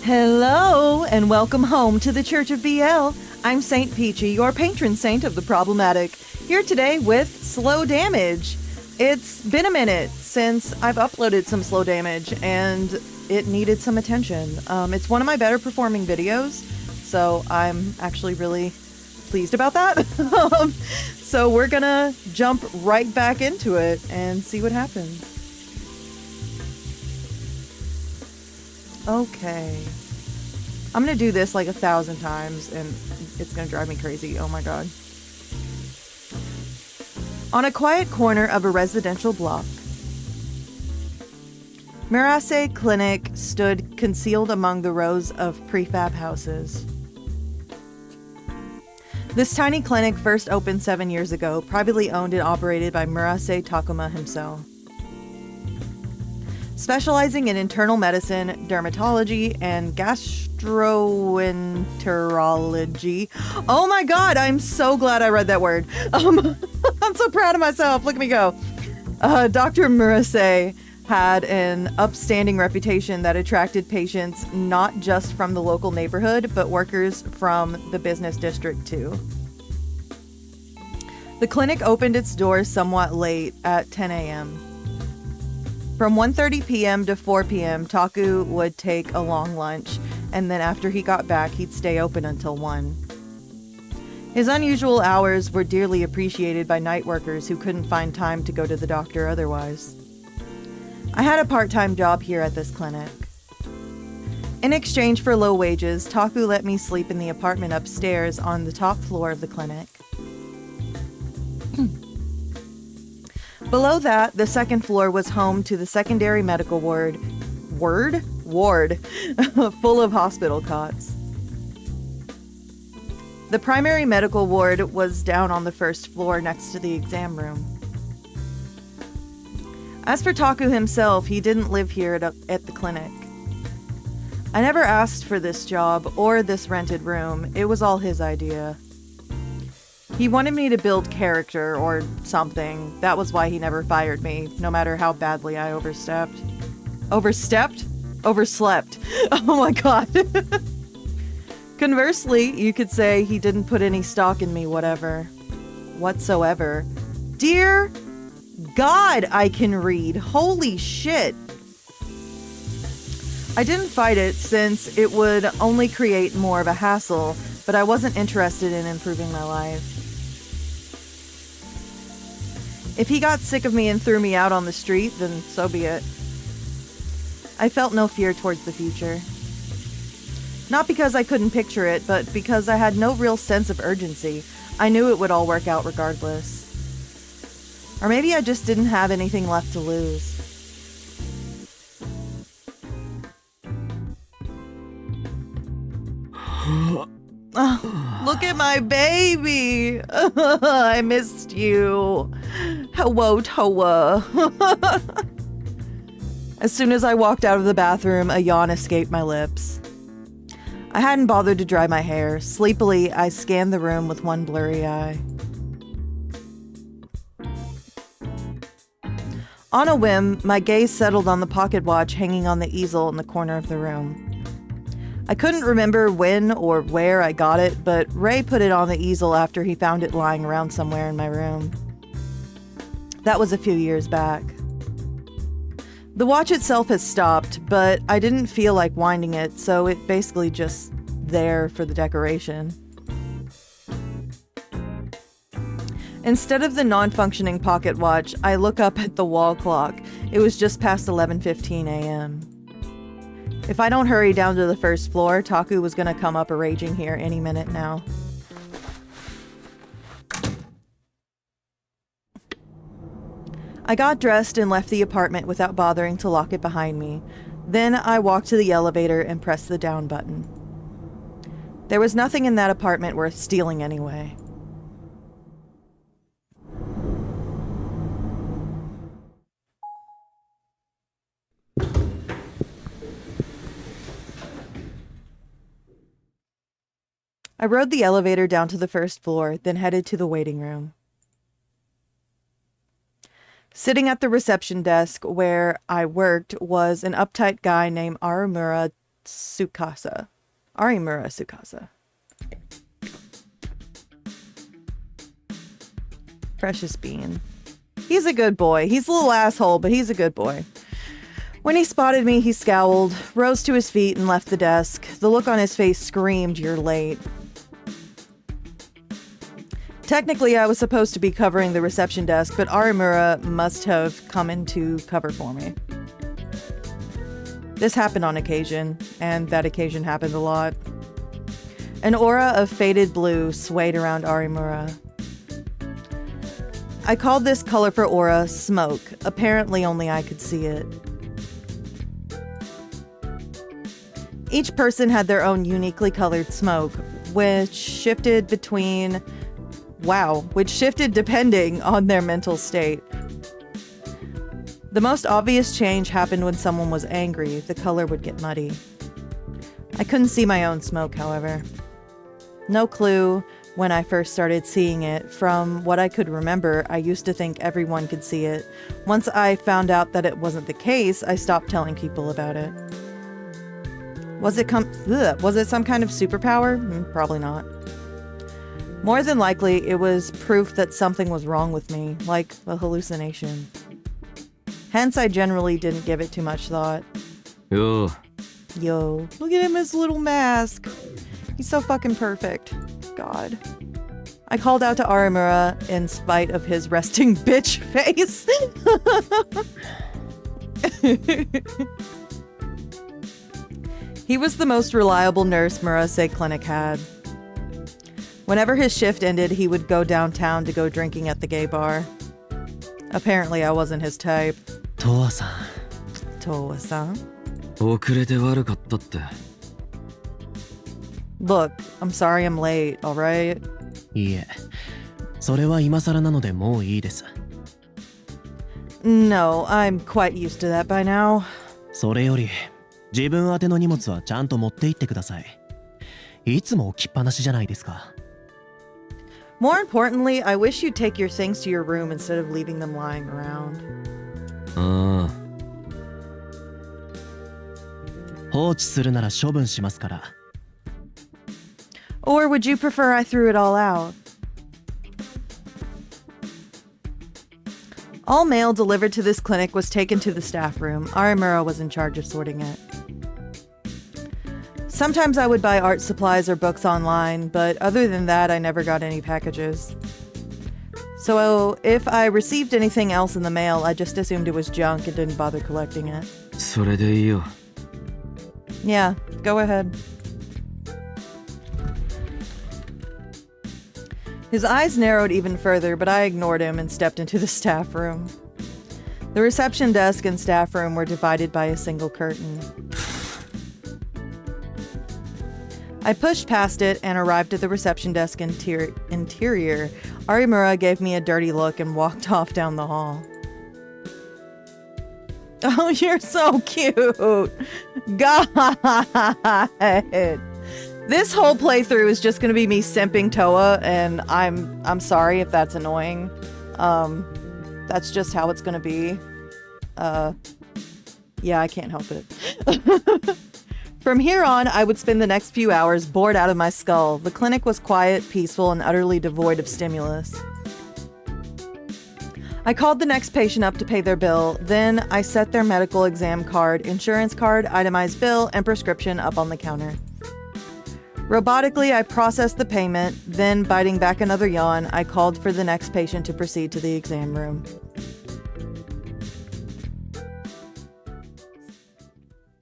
Hello, and welcome home to the Church of BL. I'm Saint Peachie, your patron saint of the problematic, here today with Slow Damage. It's been a minute since I've uploaded some Slow Damage, and it needed some attention. It's one of my better performing videos, so I'm actually really pleased about that. So we're gonna jump right back into it and see what happens. Okay. I'm gonna do this like 1,000 times and it's gonna drive me crazy. Oh my god. On a quiet corner of a residential block, Mirase Clinic stood concealed among the rows of prefab houses. This tiny clinic first opened 7 years ago, privately owned and operated by Murase Takuma himself. Specializing in internal medicine, dermatology, and gastroenterology. Oh my god, I'm so glad I read that word. I'm so proud of myself. Look at me go. Dr. Murase had an upstanding reputation that attracted patients not just from the local neighborhood, but workers from the business district too. The clinic opened its doors somewhat late at 10 a.m. From 1:30 p.m. to 4 p.m., Taku would take a long lunch, and then after he got back, he'd stay open until 1. His unusual hours were dearly appreciated by night workers who couldn't find time to go to the doctor otherwise. I had a part-time job here at this clinic. In exchange for low wages, Taku let me sleep in the apartment upstairs on the top floor of the clinic. Below that, the second floor was home to the secondary medical ward, full of hospital cots. The primary medical ward was down on the first floor next to the exam room. As for Taku himself, he didn't live here at the clinic. I never asked for this job or this rented room. It was all his idea. He wanted me to build character or something. That was why he never fired me, no matter how badly I overstepped. Overstepped? Overslept. Oh my god. Conversely, you could say he didn't put any stock in me whatsoever. Dear God, I can read. Holy shit. I didn't fight it since it would only create more of a hassle, but I wasn't interested in improving my life. If he got sick of me and threw me out on the street, then so be it. I felt no fear towards the future. Not because I couldn't picture it, but because I had no real sense of urgency. I knew it would all work out regardless. Or maybe I just didn't have anything left to lose. Oh, look at my baby. I missed you. Hello, Toa. As soon as I walked out of the bathroom, a yawn escaped my lips. I hadn't bothered to dry my hair. Sleepily, I scanned the room with one blurry eye. On a whim, my gaze settled on the pocket watch hanging on the easel in the corner of the room. I couldn't remember when or where I got it, but Ray put it on the easel after he found it lying around somewhere in my room. That was a few years back. The watch itself has stopped, but I didn't feel like winding it, so it basically just there for the decoration. Instead of the non-functioning pocket watch, I look up at the wall clock. It was just past 11:15 a.m. If I don't hurry down to the first floor, Taku was gonna come up a-raging here any minute now. I got dressed and left the apartment without bothering to lock it behind me. Then I walked to the elevator and pressed the down button. There was nothing in that apartment worth stealing anyway. I rode the elevator down to the first floor, then headed to the waiting room. Sitting at the reception desk where I worked was an uptight guy named Arumura Tsukasa. Arimura Tsukasa. Precious Bean. He's a good boy. He's a little asshole, but he's a good boy. When he spotted me, he scowled, rose to his feet, and left the desk. The look on his face screamed, "You're late." Technically, I was supposed to be covering the reception desk, but Arimura must have come in to cover for me. This happened on occasion, and that occasion happened a lot. An aura of faded blue swayed around Arimura. I called this colorful aura smoke. Apparently only I could see it. Each person had their own uniquely colored smoke, which shifted depending on their mental state. The most obvious change happened when someone was angry. The color would get muddy. I couldn't see my own smoke, however. No clue when I first started seeing it. From what I could remember, I used to think everyone could see it. Once I found out that it wasn't the case, I stopped telling people about it. Was it some kind of superpower? Probably not. More than likely, it was proof that something was wrong with me, like a hallucination. Hence, I generally didn't give it too much thought. Yo, look at him, his little mask. He's so fucking perfect. God. I called out to Arimura in spite of his resting bitch face. He was the most reliable nurse Murase Clinic had. Whenever his shift ended, he would go downtown to go drinking at the gay bar. Apparently, I wasn't his type. Toa-san. Toa-san? Look, I'm sorry I'm late, alright? No, I'm quite used to that by now. More importantly, I wish you'd take your things to your room instead of leaving them lying around. Or would you prefer I threw it all out? All mail delivered to this clinic was taken to the staff room. Arimura was in charge of sorting it. Sometimes I would buy art supplies or books online, but other than that, I never got any packages. So if I received anything else in the mail, I just assumed it was junk and didn't bother collecting it. Yeah, go ahead. His eyes narrowed even further, but I ignored him and stepped into the staff room. The reception desk and staff room were divided by a single curtain. I pushed past it and arrived at the reception desk interior. Arimura gave me a dirty look and walked off down the hall. Oh, you're so cute! God! This whole playthrough is just gonna be me simping Toa, and I'm sorry if that's annoying. That's just how it's gonna be. Yeah, I can't help it. From here on, I would spend the next few hours bored out of my skull. The clinic was quiet, peaceful, and utterly devoid of stimulus. I called the next patient up to pay their bill. Then I set their medical exam card, insurance card, itemized bill, and prescription up on the counter. Robotically, I processed the payment. Then, biting back another yawn, I called for the next patient to proceed to the exam room.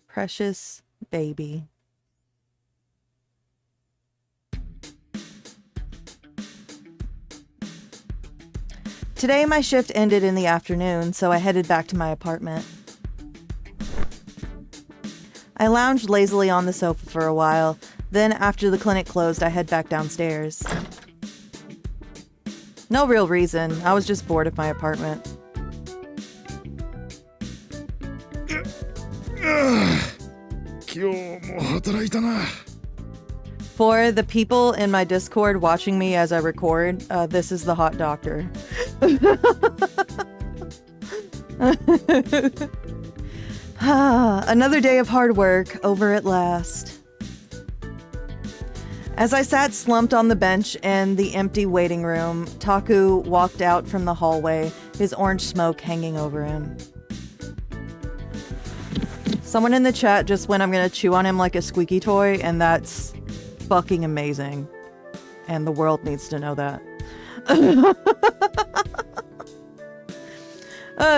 Precious baby. Today my shift ended in the afternoon, so I headed back to my apartment. I lounged lazily on the sofa for a while. Then, after the clinic closed, I head back downstairs. No real reason. I was just bored of my apartment. For the people in my Discord watching me as I record, this is the hot doctor. Another day of hard work over at last. As I sat slumped on the bench in the empty waiting room, Taku walked out from the hallway, his orange smoke hanging over him. Someone in the chat just went, I'm gonna chew on him like a squeaky toy, and that's fucking amazing. And the world needs to know that.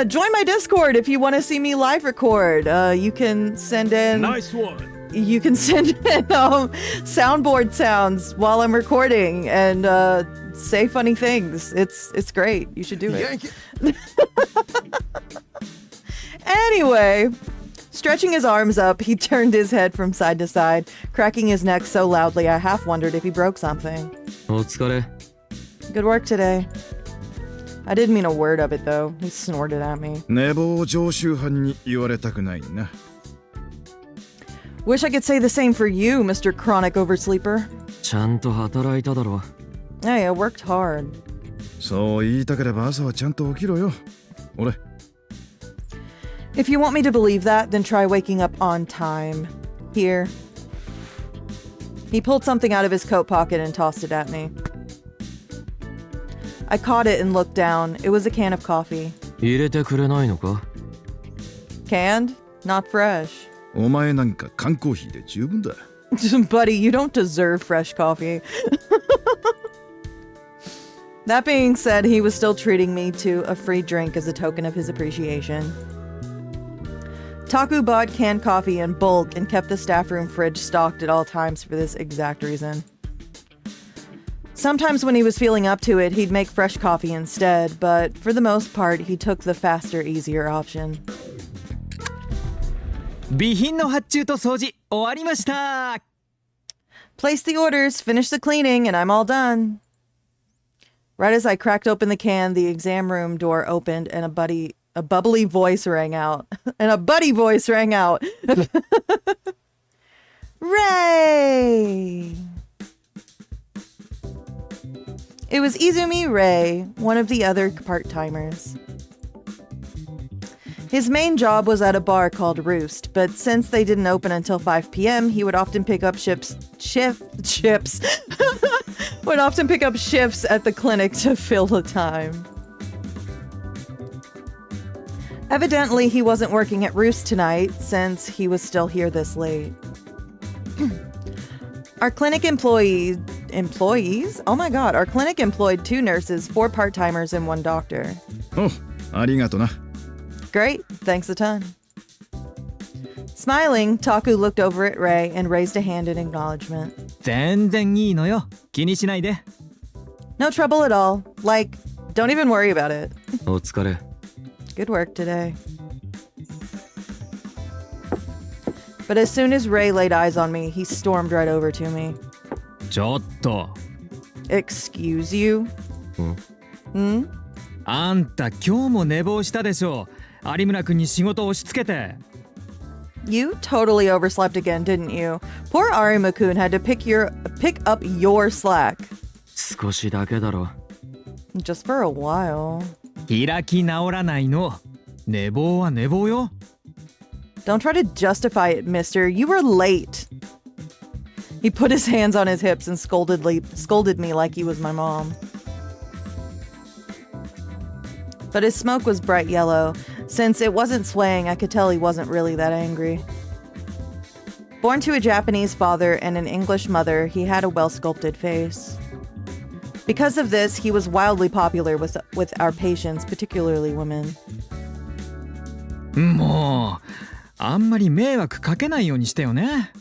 Join my Discord if you want to see me live record. You can send in... Nice one. You can send in soundboard sounds while I'm recording and say funny things. It's great. You should do it. Anyway, stretching his arms up, he turned his head from side to side, cracking his neck so loudly I half wondered if he broke something. Good work today. I didn't mean a word of it though. He snorted at me. Wish I could say the same for you, Mr. Chronic Oversleeper. Hey, I worked hard. If you want me to believe that, then try waking up on time. Here. He pulled something out of his coat pocket and tossed it at me. I caught it and looked down. It was a can of coffee. Canned? Not fresh. Buddy, you don't deserve fresh coffee. That being said, he was still treating me to a free drink as a token of his appreciation. Taku bought canned coffee in bulk and kept the staff room fridge stocked at all times for this exact reason. Sometimes when he was feeling up to it, he'd make fresh coffee instead, but for the most part, he took the faster, easier option. 備品の発注と掃除終わりました。 Place the orders, finish the cleaning, and I'm all done. Right as I cracked open the can, the exam room door opened and a bubbly voice rang out. Ray! It was Izumi Ray, one of the other part-timers. His main job was at a bar called Roost, but since they didn't open until 5 p.m., he would often pick up shifts would often pick up shifts at the clinic to fill the time. Evidently, he wasn't working at Roost tonight since he was still here this late. Our clinic employees? Oh my god, our clinic employed 2 nurses, 4 part-timers, and 1 doctor. Oh, arigato na. Great, thanks a ton. Smiling, Taku looked over at Ray and raised a hand in acknowledgement. 全然いいのよ。気にしないで。 No trouble at all. Like, don't even worry about it. お疲れ。 Good work today. But as soon as Ray laid eyes on me, he stormed right over to me. ちょっと。 Excuse you? Hmm? あんた今日も寝坊したでしょ。有村君に仕事を押し付けて。 You totally overslept again, didn't you? Poor Arima-kun had to pick up your slack. 少しだけだろ。 Just for a while. 開き直らないの。寝坊は寝坊よ。 Don't try to justify it, mister. You were late. He put his hands on his hips and scolded me like he was my mom. But his smoke was bright yellow. Since it wasn't swaying, I could tell he wasn't really that angry. Born to a Japanese father and an English mother, he had a well-sculpted face. Because of this, he was wildly popular with our patients, particularly women. もう、あんまり迷惑かけないようにしてよね。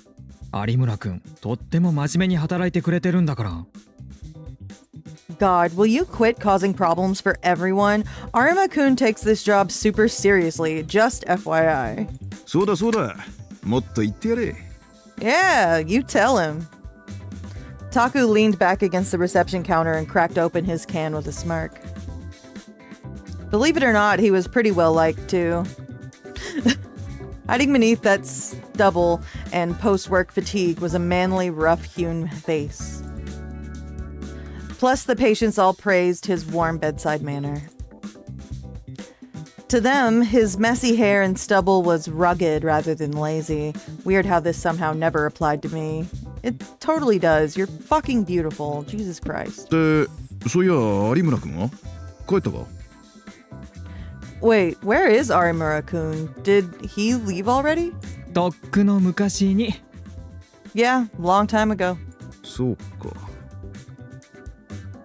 有村君、とっても真面目に働いてくれてるんだから。 God, will you quit causing problems for everyone? Arima-kun takes this job super seriously, just FYI. そうだそうだ。もっと言ってやれ。 Yeah, you tell him. Taku leaned back against the reception counter and cracked open his can with a smirk. Believe it or not, he was pretty well liked too. Hiding beneath that stubble and post-work fatigue was a manly, rough-hewn face. Plus, the patients all praised his warm bedside manner. To them, his messy hair and stubble was rugged rather than lazy. Weird how this somehow never applied to me. It totally does. You're fucking beautiful. Jesus Christ. で、そういや有村君は帰ったか？ Wait, where is Arimura-kun? Did he leave already? とっくの昔に。 Yeah, long time ago. そうか。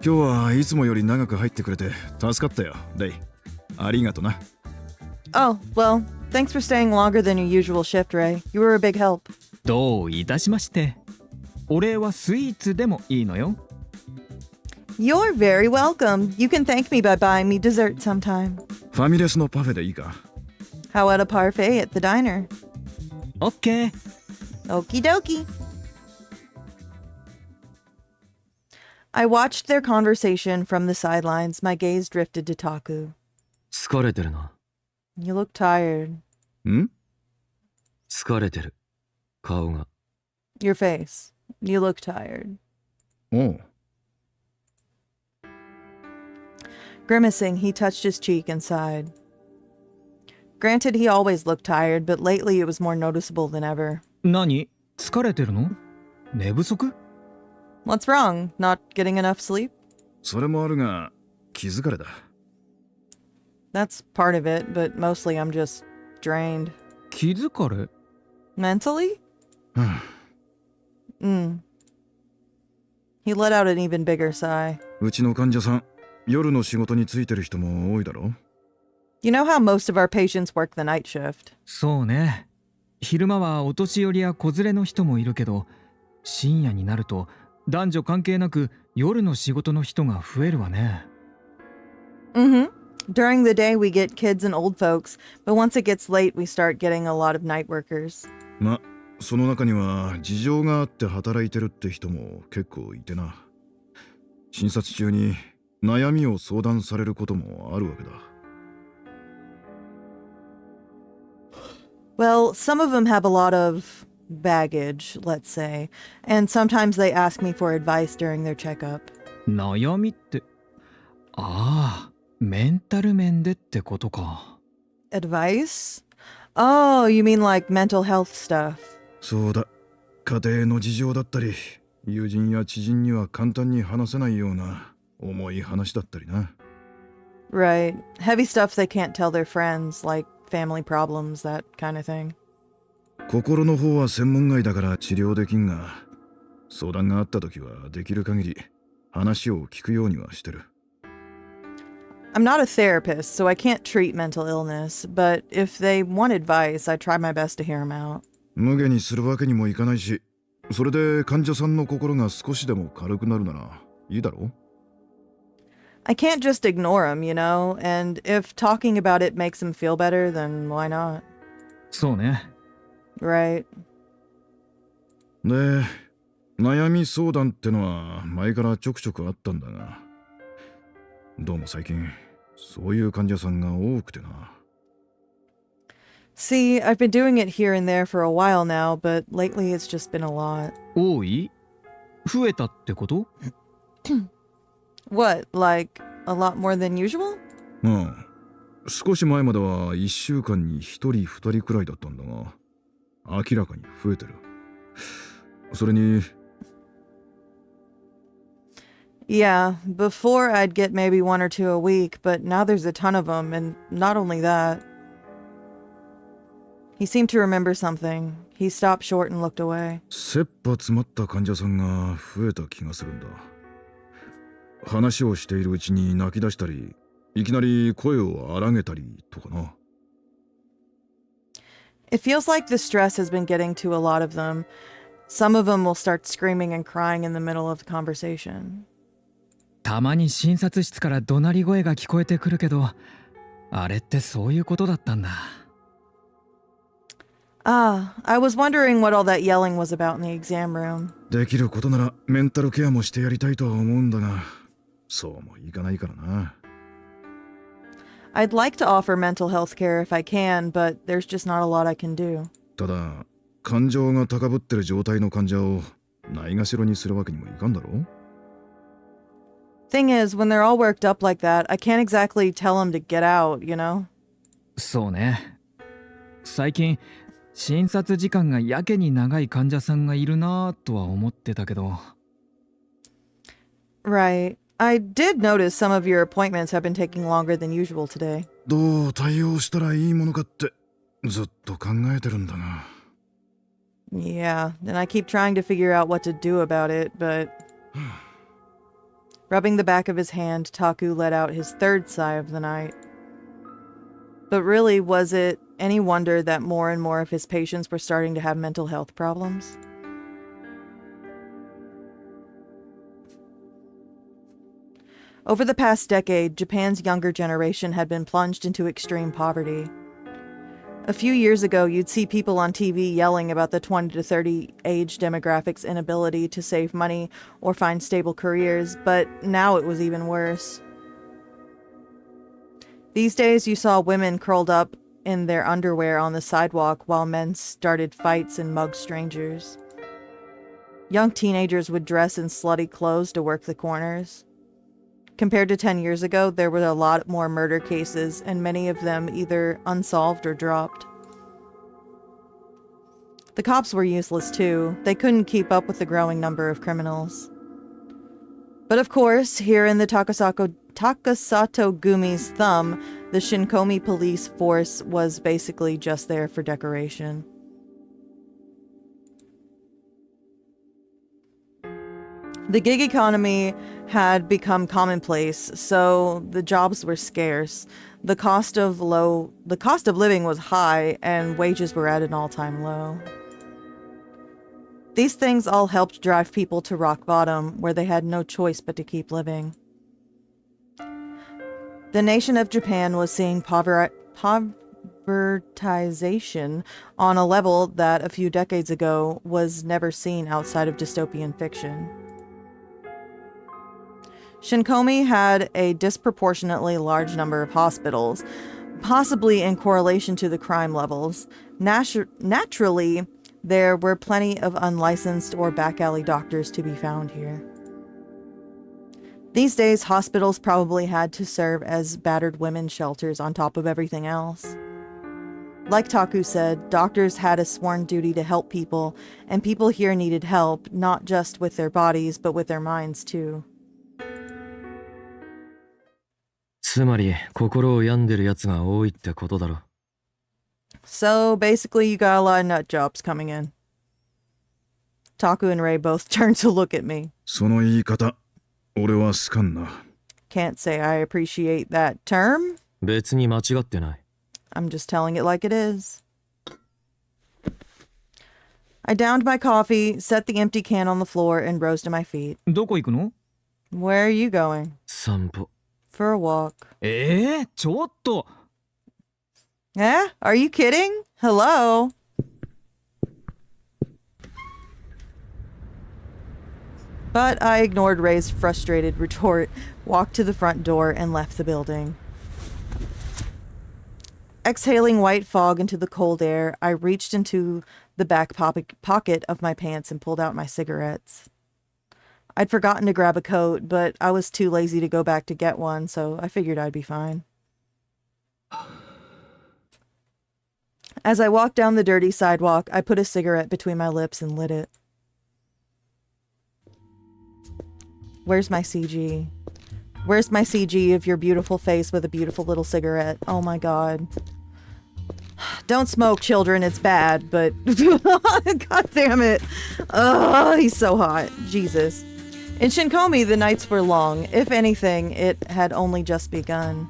今日はいつもより長く入ってくれて助かったよ、レイ。ありがとな。Oh, well, thanks for staying longer than your usual shift, Ray. You were a big help. どういたしまして。お礼はスイーツでもいいのよ。You're very welcome. You can thank me by buying me dessert sometime. ファミレスのパフェでいいか？ How about a parfait at the diner? オッケー。 Okie dokie. I watched their conversation from the sidelines. My gaze drifted to Taku. 疲れてるな。 You look tired. ん？疲れてる。顔が。 Your face. You look tired. おう。 Grimacing, he touched his cheek and sighed. Granted, he always looked tired, but lately it was more noticeable than ever. 何？疲れてるの？寝不足？ What's wrong? Not getting enough sleep? それもあるが、気疲れだ。 That's part of it, but mostly I'm just drained. 気疲れ？ Mentally? うん。 He let out an even bigger sigh. うちの患者さん、夜の仕事についてる人も多いだろ？ You know how most of our patients work the night shift. そうね。昼間はお年寄りや子連れの人もいるけど、深夜になると男女関係なく夜の仕事の人が増えるわね。Mm-hmm. During the day we get kids and old folks, but once it gets late we start getting a lot of night workers. ま、その中には事情があって働いてるって人も結構いてな。診察中に悩みを相談されることもあるわけだ。Well, some of them have a lot of baggage, let's say, and sometimes they ask me for advice during their checkup. 悩みって、ああ、メンタル面でってことか。Advice? Oh, you mean like mental health stuff. そうだ。家庭の事情だったり、友人や知人には簡単に話せないような重い話だったりな。Right. Heavy stuff they can't tell their friends, like family problems, that kind of thing. 心の方は専門外だから治療できんが、相談があった時はできる限り話を聞くようにはしてる。I'm not a therapist, so I can't treat mental illness, but if they want advice, I try my best to hear them out. 無下にするわけにもいかないし、それで患者さんの心が少しでも軽くなるならいいだろ？ I can't just ignore them, you know, and if talking about it makes them feel better, then why not? そうね。Right. で、悩み相談ってのは前からちょくちょくあったんだが、どうも最近そういう患者さんが多くてな。See, I've been doing it here and there for a while now, but lately it's just been a lot. 多い？増えたってこと？ What, like a lot more than usual? うん。少し前までは1週間に1人2人くらいだったんだが、明らかに増えてる。それに、Yeah, before I'd get maybe one or two a week, but now there's a ton of them, and not only that. He seemed to remember something. He stopped short and looked away. 切羽詰まった患者さんが増えた気がするんだ。話をしているうちに泣き出したり、いきなり声を荒げたりとかな。It feels like the stress has been getting to a lot of them. Some of them will start screaming and crying in the middle of the conversation. たまに診察室から怒鳴り声が聞こえてくるけど、あれってそういうことだったんだ。Ah, I was wondering what all that yelling was about in the exam room. できることならメンタルケアもしてやりたいとは思うんだが、そうもいかないからな。I'd like to offer mental health care if I can, but there's just not a lot I can do. ただ、感情が高ぶってる状態の患者をないがしろにするわけにもいかんだろ？ Thing is, when they're all worked up like that, I can't exactly tell them to get out, you know? そうね。最近診察時間がやけに長い患者さんがいるなぁとは思ってたけど。 Right. I did notice some of your appointments have been taking longer than usual today. どう対応したらいいものかってずっと考えてるんだが。 Yeah, and I keep trying to figure out what to do about it, but... Rubbing the back of his hand, Taku let out his third sigh of the night. But really, was it any wonder that more and more of his patients were starting to have mental health problems? Over the past decade, Japan's younger generation had been plunged into extreme poverty. A few years ago, you'd see people on TV yelling about the 20 to 30 age demographic's inability to save money or find stable careers, but now it was even worse. These days, you saw women curled up in their underwear on the sidewalk while men started fights and mugged strangers. Young teenagers would dress in slutty clothes to work the corners. Compared to 10 years ago, there were a lot more murder cases, and many of them either unsolved or dropped. The cops were useless too. They couldn't keep up with the growing number of criminals. But of course, here in the Takasato Gumi's thumb, the Shinkomi police force was basically just there for decoration. The gig economy had become commonplace, so the jobs were scarce. The cost of living was high, and wages were at an all-time low. These things all helped drive people to rock bottom, where they had no choice but to keep living. The nation of Japan was seeing povertization on a level that a few decades ago was never seen outside of dystopian fiction. Shinkomi had a disproportionately large number of hospitals, possibly in correlation to the crime levels. Naturally, there were plenty of unlicensed or back alley doctors to be found here. These days, hospitals probably had to serve as battered women's shelters on top of everything else. Like Taku said, doctors had a sworn duty to help people, and people here needed help, not just with their bodies, but with their minds too. つまり心を病んでる奴が多いってことだろ。 So basically, you got a lot of nut jobs coming in. Taku and Ray both turned to look at me. その言い方、俺は好かんな。 Can't say I appreciate that term. 別に間違ってない。 I'm just telling it like it is. I downed my coffee, set the empty can on the floor, and rose to my feet. どこ行くの？ Where are you going? 散歩。 For a walk. ちょっと。 Eh? Are you kidding? Hello? But I ignored Ray's frustrated retort, walked to the front door, and left the building. Exhaling white fog into the cold air, I reached into the back pocket of my pants and pulled out my cigarettes. I'd forgotten to grab a coat, but I was too lazy to go back to get one, so I figured I'd be fine. As I walked down the dirty sidewalk, I put a cigarette between my lips and lit it. Where's my CG? Where's my CG of your beautiful face with a beautiful little cigarette? Oh my god. Don't smoke, children, it's bad, but... God damn it. Oh, he's so hot. Jesus. In Shinkomi, the nights were long. If anything, it had only just begun.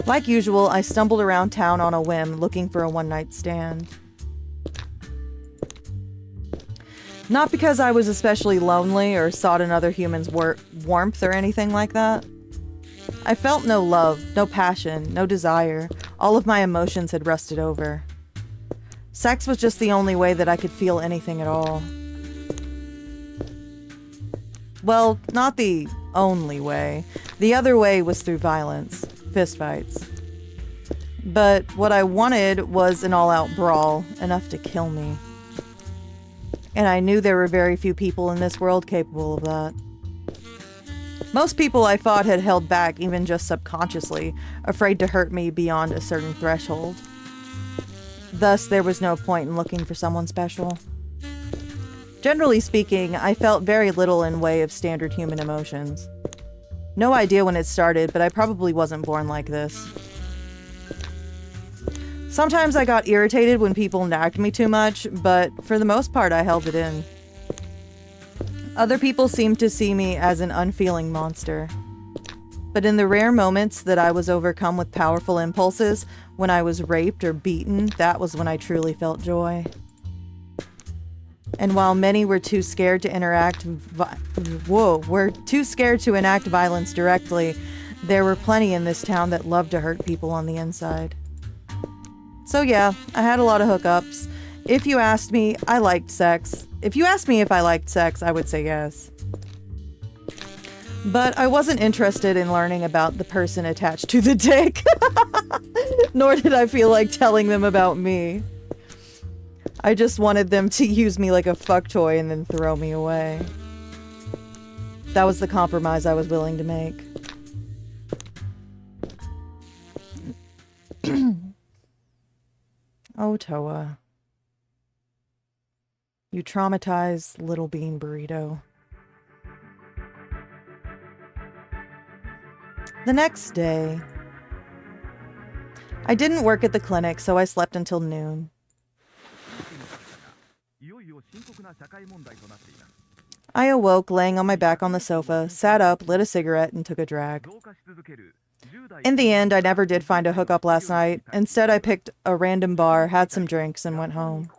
Like usual, I stumbled around town on a whim, looking for a one-night stand. Not because I was especially lonely or sought another human's warmth or anything like that. I felt no love, no passion, no desire. All of my emotions had rusted over. Sex was just the only way that I could feel anything at all. Well, not the only way. The other way was through violence. Fistfights. But what I wanted was an all-out brawl, enough to kill me. And I knew there were very few people in this world capable of that. Most people I thought had held back, even just subconsciously, afraid to hurt me beyond a certain threshold. Thus, there was no point in looking for someone special. Generally speaking, I felt very little in way of standard human emotions. No idea when it started, but I probably wasn't born like this. Sometimes I got irritated when people nagged me too much, but for the most part I held it in. Other people seemed to see me as an unfeeling monster. But in the rare moments that I was overcome with powerful impulses, when I was raped or beaten, that was when I truly felt joy. And while many were too scared to enact violence directly, there were plenty in this town that loved to hurt people on the inside. So yeah, I had a lot of hookups. If you asked me, I liked sex. If you asked me if I liked sex, I would say yes. But I wasn't interested in learning about the person attached to the dick. Nor did I feel like telling them about me. I just wanted them to use me like a fuck toy and then throw me away. That was the compromise I was willing to make. Oh, Toa. You traumatized little bean burrito. The next day, I didn't work at the clinic, so I slept until noon. I awoke laying on my back on the sofa, sat up, lit a cigarette, and took a drag. In the end, I never did find a hookup last night. Instead, I picked a random bar, had some drinks, and went home.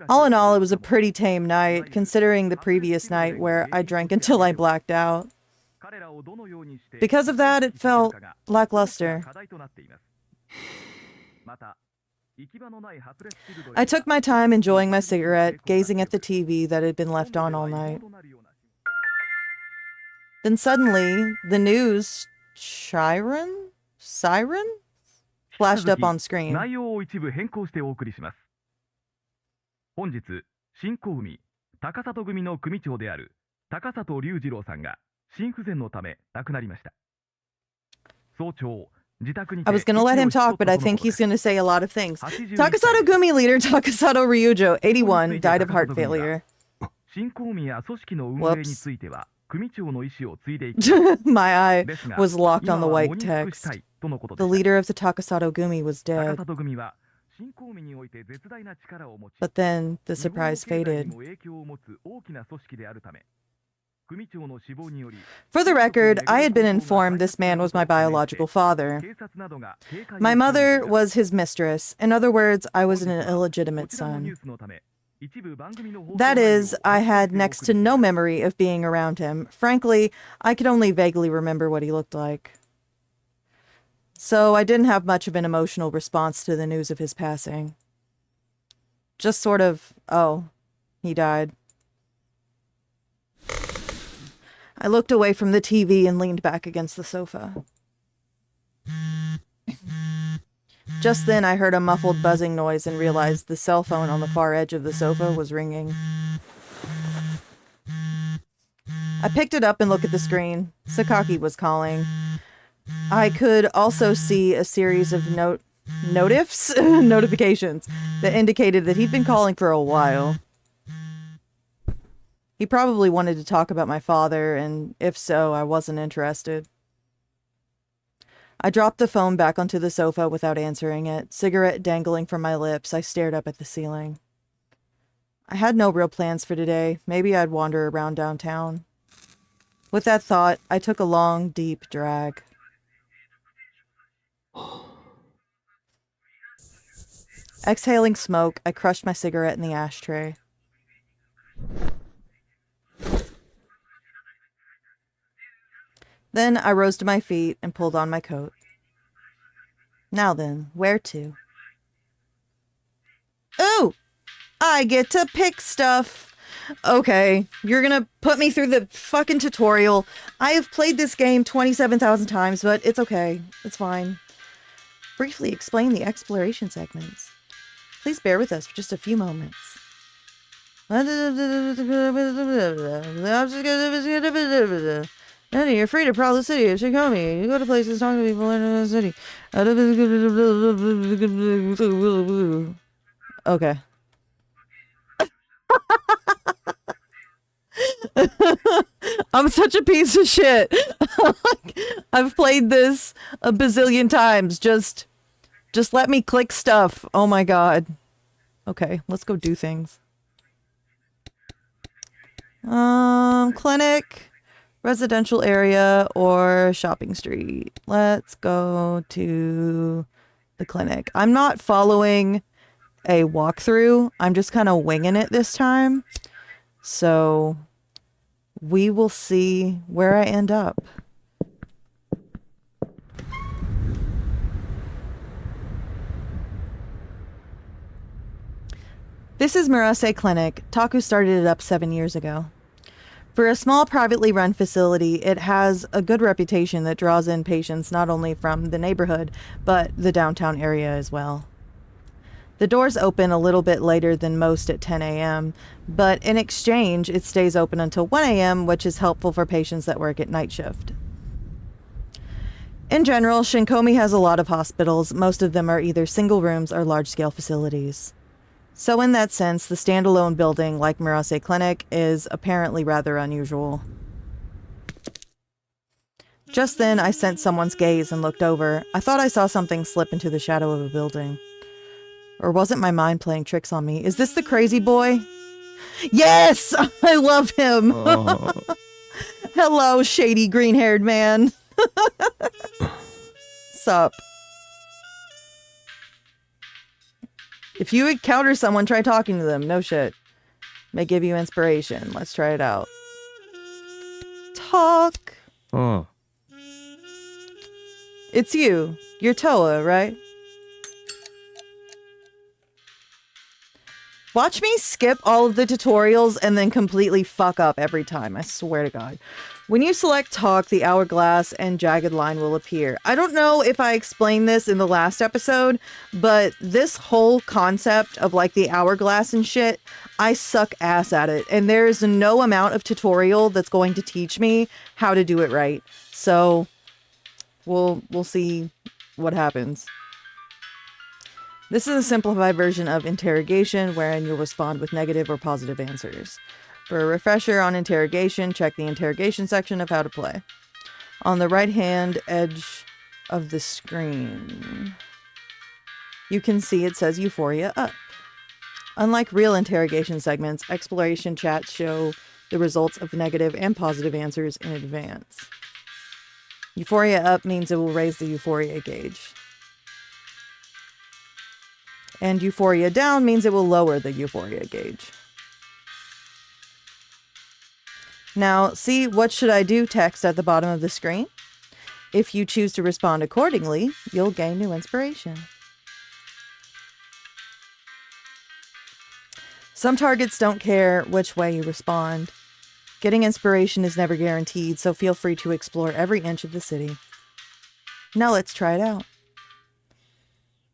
All in all, it was a pretty tame night, considering the previous night where I drank until I blacked out. Because of that, it felt lackluster. I took my time enjoying my cigarette, gazing at the TV that had been left on all night. Then suddenly, the news siren flashed up on screen. 本日、新小海高里組の組長である高里隆二郎さんが心不全のため亡くなりました。早朝、自宅にて I was gonna let him talk, but I think he's gonna say a lot of things. Takasato Gumi leader Takasato Ryujo, 81, died of heart failure. 新小海や組織の運営については組長の意思を継いでいく。 My eye was locked on the white text. The leader of the Takasato Gumi was dead. 高里組は But then the surprise faded. For the record, I had been informed this man was my biological father. My mother was his mistress. In other words, I was an illegitimate son. That is, I had next to no memory of being around him. Frankly, I could only vaguely remember what he looked like. So I didn't have much of an emotional response to the news of his passing. Just sort of, oh, he died. I looked away from the TV and leaned back against the sofa. Just then I heard a muffled buzzing noise and realized the cell phone on the far edge of the sofa was ringing. I picked it up and looked at the screen. Sakaki was calling. I could also see a series of notifications that indicated that he'd been calling for a while. He probably wanted to talk about my father, and if so, I wasn't interested. I dropped the phone back onto the sofa without answering it, cigarette dangling from my lips. I stared up at the ceiling. I had no real plans for today. Maybe I'd wander around downtown. With that thought, I took a long, deep drag. Exhaling smoke, I crushed my cigarette in the ashtray. Then I rose to my feet and pulled on my coat. Now then, where to? Ooh! I get to pick stuff! Okay, you're gonna put me through the fucking tutorial. I have played this game 27,000 times, but it's okay. It's fine. Briefly explain the exploration segments. Please bear with us for just a few moments. Eddie, you're free to prowl the city of Shikomi. You go to places, talk to people in the city. Okay. I'm such a piece of shit. I've played this a bazillion times. Just let me click stuff. Oh my god. Okay, let's go do things. Clinic, residential area, or shopping street. Let's go to the clinic. I'm not following a walkthrough. I'm just kind of winging it this time. So we will see where I end up. This is Murase Clinic. Taku started it up 7 years ago. For a small privately run facility, it has a good reputation that draws in patients not only from the neighborhood, but the downtown area as well. The doors open a little bit later than most at 10 a.m., but in exchange, it stays open until 1 a.m., which is helpful for patients that work at night shift. In general, Shinkomi has a lot of hospitals. Most of them are either single rooms or large-scale facilities. So in that sense, the standalone building, like Murase Clinic, is apparently rather unusual. Just then, I sensed someone's gaze and looked over. I thought I saw something slip into the shadow of a building. Or wasn't my mind playing tricks on me? Is this the crazy boy? Yes! I love him!ああ、Hello, shady green-haired man. Sup? If you encounter someone, try talking to them. No shit. May give you inspiration. Let's try it out. Talk. ああ、 It's you. You're Toa, right? Watch me skip all of the tutorials and then completely fuck up every time. I swear to God. When you select Talk, the hourglass and jagged line will appear. I don't know if I explained this in the last episode, but this whole concept of like the hourglass and shit, I suck ass at it. And there is no amount of tutorial that's going to teach me how to do it right. So we'll see what happens. This is a simplified version of interrogation wherein you'll respond with negative or positive answers. For a refresher on interrogation, check the interrogation section of how to play. On the right-hand edge of the screen, you can see it says Euphoria Up. Unlike real interrogation segments, exploration chats show the results of negative and positive answers in advance. Euphoria Up means it will raise the Euphoria gauge. And Euphoria Down means it will lower the Euphoria gauge. Now, see what should I do text at the bottom of the screen? If you choose to respond accordingly, you'll gain new inspiration. Some targets don't care which way you respond. Getting inspiration is never guaranteed, so feel free to explore every inch of the city. Now let's try it out.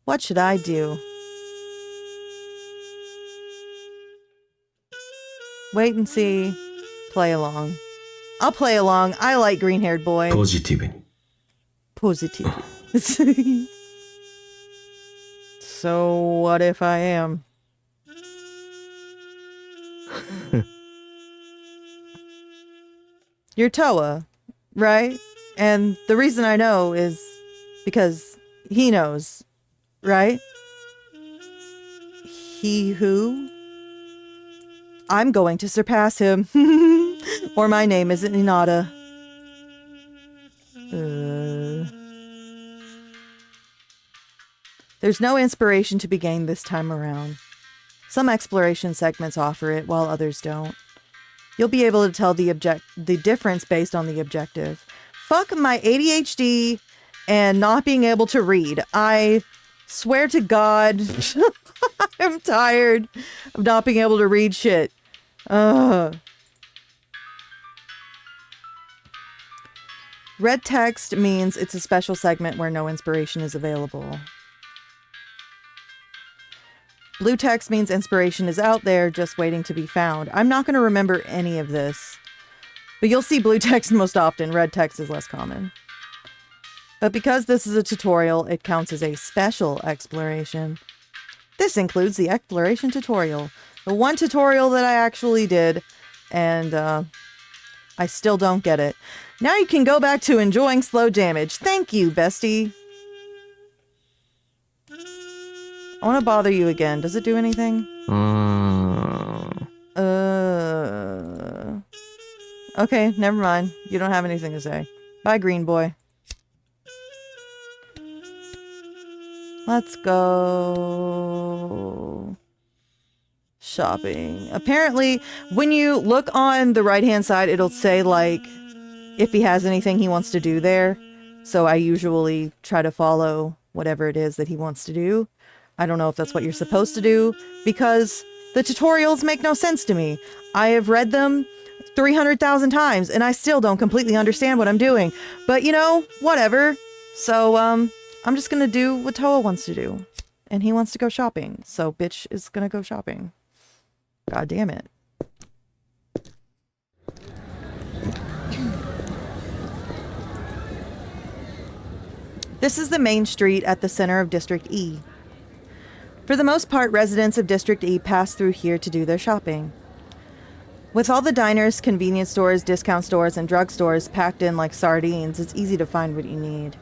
What should I do? Wait and see. Play along. I'll play along. I like green-haired boy. ポジティブに Positive. So what if I am? You're Toa, right? And the reason I know is because he knows, right? He who? I'm going to surpass him. Or my name isn't Hinata. There's no inspiration to be gained this time around. Some exploration segments offer it, while others don't. You'll be able to tell the difference based on the objective. Fuck my ADHD and not being able to read. I swear to God, I'm tired of not being able to read shit. Red text means it's a special segment where no inspiration is available. Blue text means inspiration is out there, just waiting to be found. I'm not going to remember any of this. But you'll see blue text most often. Red text is less common. But because this is a tutorial, it counts as a special exploration. This includes the exploration tutorial. The one tutorial that I actually did, and I still don't get it. Now you can go back to enjoying slow damage. Thank you, bestie. I want to bother you again. Does it do anything? Okay, never mind. You don't have anything to say. Bye, green boy. Let's go shopping. Apparently, when you look on the right-hand side, it'll say, like, if he has anything he wants to do there. So I usually try to follow whatever it is that he wants to do. I don't know if that's what you're supposed to do, because the tutorials make no sense to me. I have read them 300,000 times, and I still don't completely understand what I'm doing. But, you know, whatever. So, I'm just gonna do what Toa wants to do. And he wants to go shopping. So, bitch is gonna go shopping. God damn it. This is the main street at the center of District E. For the most part, residents of District E pass through here to do their shopping. With all the diners, convenience stores, discount stores, and drugstores packed in like sardines, it's easy to find what you need.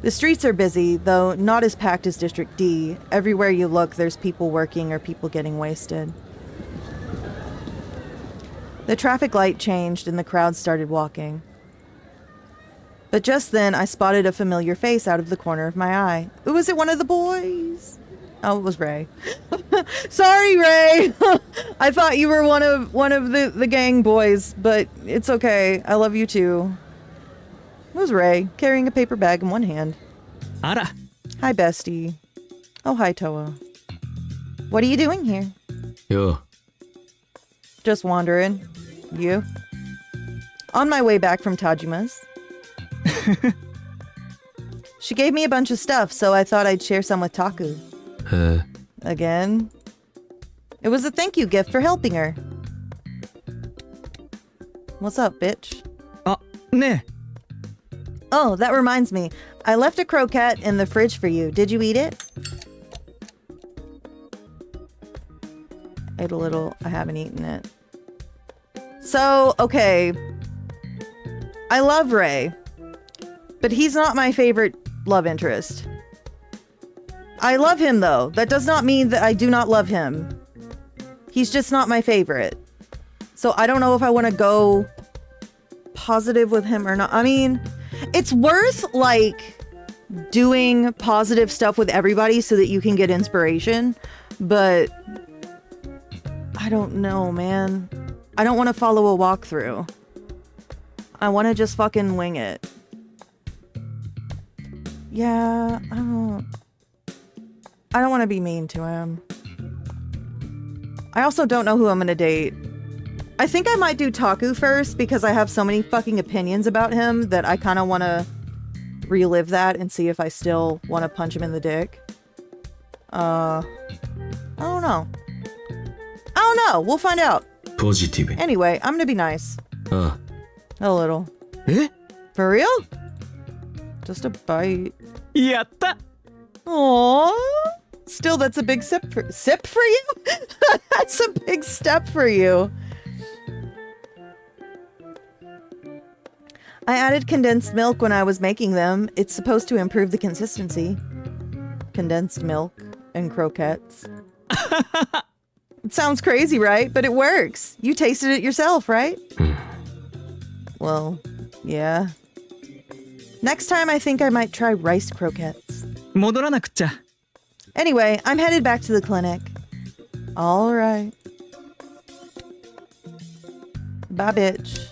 The streets are busy, though not as packed as District D. Everywhere you look, there's people working or people getting wasted. The traffic light changed and the crowd started walking. But just then, I spotted a familiar face out of the corner of my eye. Ooh, was it one of the boys? Oh, it was Ray. Sorry, Ray! I thought you were one of the gang boys, but it's okay. I love you too. It was Ray, carrying a paper bag in one hand. Ara. Hi, bestie. Oh, hi, Toa. What are you doing here? Yo. Just wandering. You? On my way back from Tajima's. She gave me a bunch of stuff, so I thought I'd share some with Taku. Again? It was a thank you gift for helping her. What's up, bitch? Ne. Oh, that reminds me. I left a croquette in the fridge for you. Did you eat it? Ate a little. I haven't eaten it. So, okay. I love Ray. But he's not my favorite love interest. I love him, though. That does not mean that I do not love him. He's just not my favorite. So I don't know if I want to go positive with him or not. I mean, it's worth, like, doing positive stuff with everybody so that you can get inspiration. But I don't know, man. I don't want to follow a walkthrough. I want to just fucking wing it. Yeah, I don't want to be mean to him. I also don't know who I'm gonna date. I think I might do Taku first because I have so many fucking opinions about him that I kind of want to relive that and see if I still want to punch him in the dick. I don't know. I don't know. We'll find out. Positive. Anyway, I'm gonna be nice. A little. Eh? For real? Just a bite. Yatta. Aww. Still, that's a big sip for you? That's a big step for you. I added condensed milk when I was making them. It's supposed to improve the consistency. Condensed milk and croquettes. It sounds crazy, right? But it works. You tasted it yourself, right? Well, yeah. Next time, I think I might try rice croquettes. 戻らなくっちゃ。 Anyway, I'm headed back to the clinic. All right. Bye, bitch.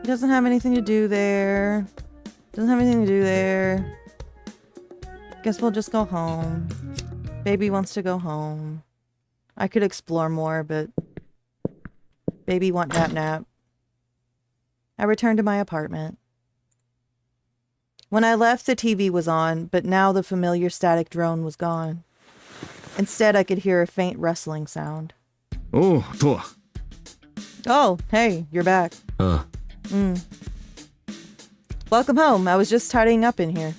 He doesn't have anything to do there. Doesn't have anything to do there. Guess we'll just go home. Baby wants to go home. I could explore more, but baby want nap. I returned to my apartment. When I left, the TV was on, but now the familiar static drone was gone. Instead, I could hear a faint rustling sound. おう、とわ。 Oh, hey, you're back. あ Welcome home. I was just tidying up in here.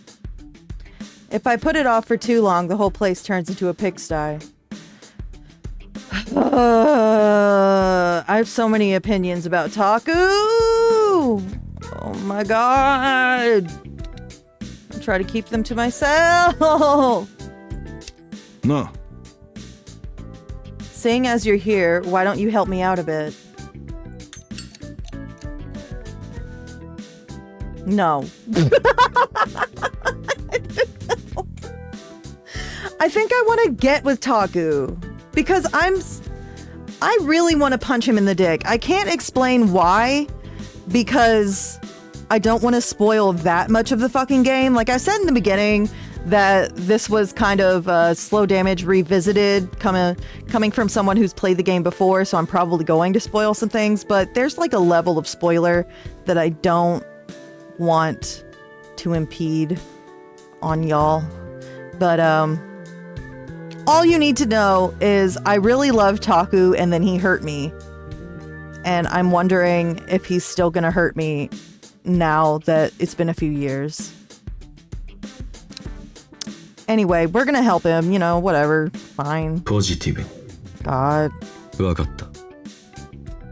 If I put it off for too long, the whole place turns into a pigsty. I have so many opinions about Taku! Oh my god! I try to keep them to myself! なあ、 Seeing as you're here, why don't you help me out a bit? No. I think I want to get with Taku because I really want to punch him in the dick. I can't explain why because I don't want to spoil that much of the fucking game. Like I said in the beginning that this was kind of slow damage revisited coming from someone who's played the game before, so I'm probably going to spoil some things, but there's like a level of spoiler that I don't want to impede on y'all. But all you need to know is I really love Taku and then he hurt me. And I'm wondering if he's still gonna hurt me now that it's been a few years. Anyway, we're gonna help him, you know, whatever. Fine. ポジティブに God. わかった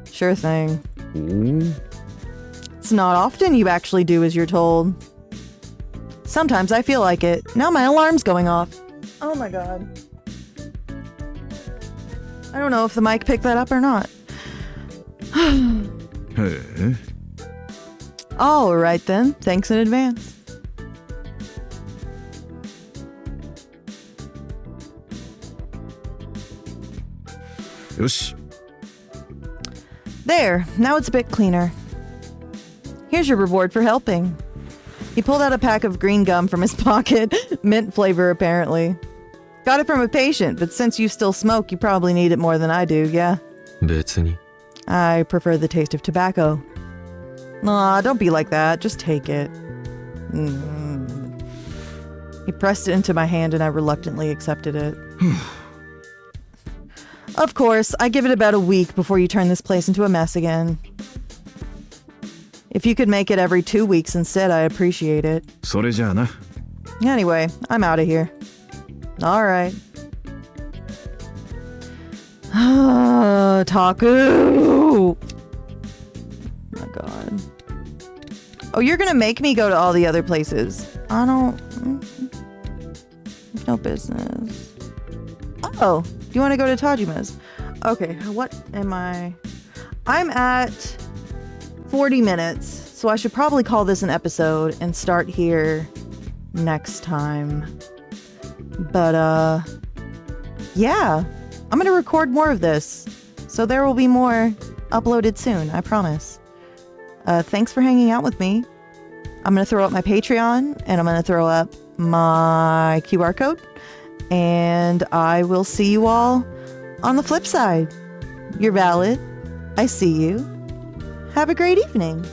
Sure thing. おう。 It's not often you actually do as you're told. Sometimes I feel like it. Now my alarm's going off. Oh my god. I don't know if the mic picked that up or not. へえ。 All right then. Thanks in advance.よし。 There. Now it's a bit cleaner. Here's your reward for helping. He pulled out a pack of green gum from his pocket. Mint flavor, apparently. Got it from a patient, but since you still smoke, you probably need it more than I do, yeah? 別に I prefer the taste of tobacco. Aw, don't be like that. Just take it. He pressed it into my hand and I reluctantly accepted it. Of course, I give it about a week before you turn this place into a mess again. If you could make it every 2 weeks instead, I appreciate it. それじゃあな。 Anyway, I'm out of here. Alright. Taku! Oh my god. Oh, you're gonna make me go to all the other places. I don't... No business. Oh, you want to go to Tajima's? Okay, what am I... I'm at 40 minutes, so I should probably call this an episode and start here next time. But, yeah, I'm gonna record more of this, so there will be more uploaded soon, I promise. Thanks for hanging out with me. I'm gonna throw up my Patreon, and I'm gonna throw up my QR code, and I will see you all on the flip side. You're valid. I see you. Have a great evening.